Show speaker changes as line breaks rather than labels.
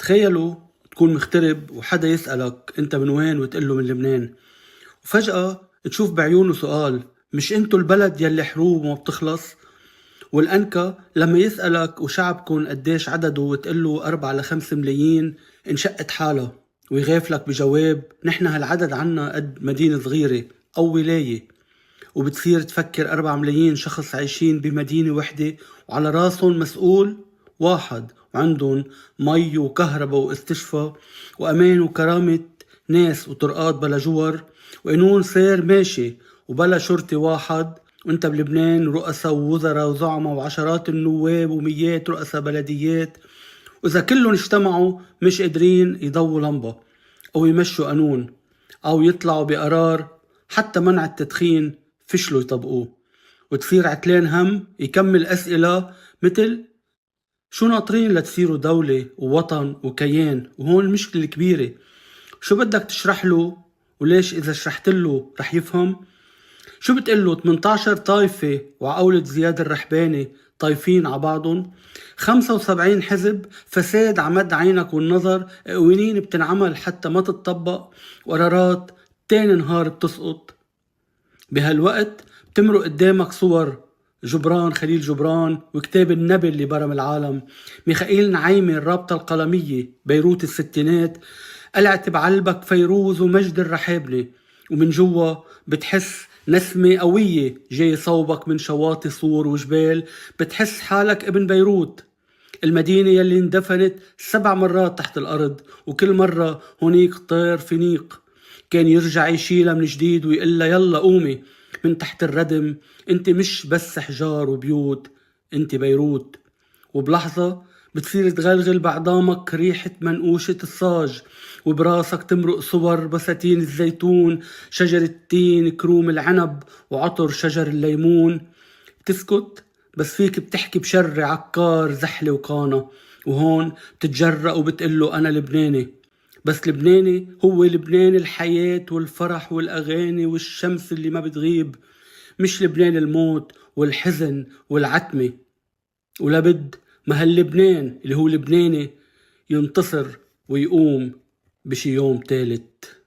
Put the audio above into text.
تخيلوا تكون مغترب وحدا يسألك أنت من وين وتقله من لبنان، وفجأة تشوف بعيونه سؤال: مش أنتوا البلد يلي حروب وما بتخلص؟ والأنكى لما يسألك وشعبكن قديش عدده وتقله 4 ل5 ملايين انشقت حالها، ويغافلك بجواب: نحن هالعدد عنا قد مدينة صغيرة أو ولاية. وبتصير تفكر 4 ملايين شخص عايشين بمدينة وحدة وعلى راسهم مسؤول واحد، وعندهم مي وكهرباء واستشفاء وأمان وكرامة ناس وطرقات بلا جور وقانون سير ماشي وبلا شرطي واحد. وانت بلبنان رؤساء ووزراء وزعماء وعشرات النواب وميات رؤساء بلديات، وإذا كلهم اجتمعوا مش قادرين يضووا لمبة أو يمشوا قانون أو يطلعوا بقرار حتى منع التدخين فشلوا يطبقوه. وتصير عتلان هم يكمل أسئلة مثل: شو ناطرين لتصيروا دولة ووطن وكيان؟ وهون المشكلة الكبيرة، شو بدك تشرح له؟ وليش إذا شرحت له رح يفهم؟ شو بتقله 18 طايفة وعقولة زياد الرحباني طايفين عبعضهم؟ 75 حزب فساد عمد عينك والنظر، قوانين بتنعمل حتى ما تتطبق، وقرارات تاني نهار بتسقط. بهالوقت بتمرق قدامك صور جبران خليل جبران وكتاب النبي اللي برم العالم، ميخائيل نعيمي الرابطة القلمية بيروت الستينات، قلعت بعلبك فيروز ومجد الرحابني، ومن جوا بتحس نسمة قوية جاي صوبك من شواطئ صور وجبال، بتحس حالك ابن بيروت، المدينة يلي اندفنت 7 مرات تحت الأرض، وكل مرة هونيك طير فينيق كان يرجع يشيلها من جديد ويقلها يلا قومي من تحت الردم، انت مش بس حجار وبيوت، انت بيروت. وبلحظة بتصير تغلغل بعظامك ريحة منقوشة الصاج، وبراسك تمرق صور بساتين الزيتون، شجر التين، كروم العنب، وعطر شجر الليمون. بتسكت بس فيك بتحكي بشر عكار زحلة وقانة، وهون بتتجرأ وبتقله أنا لبناني. بس لبناني هو لبنان الحياة والفرح والأغاني والشمس اللي ما بتغيب، مش لبنان الموت والحزن والعتمة. ولابد ما هاللبنان اللي هو لبناني ينتصر ويقوم بشي يوم تالت.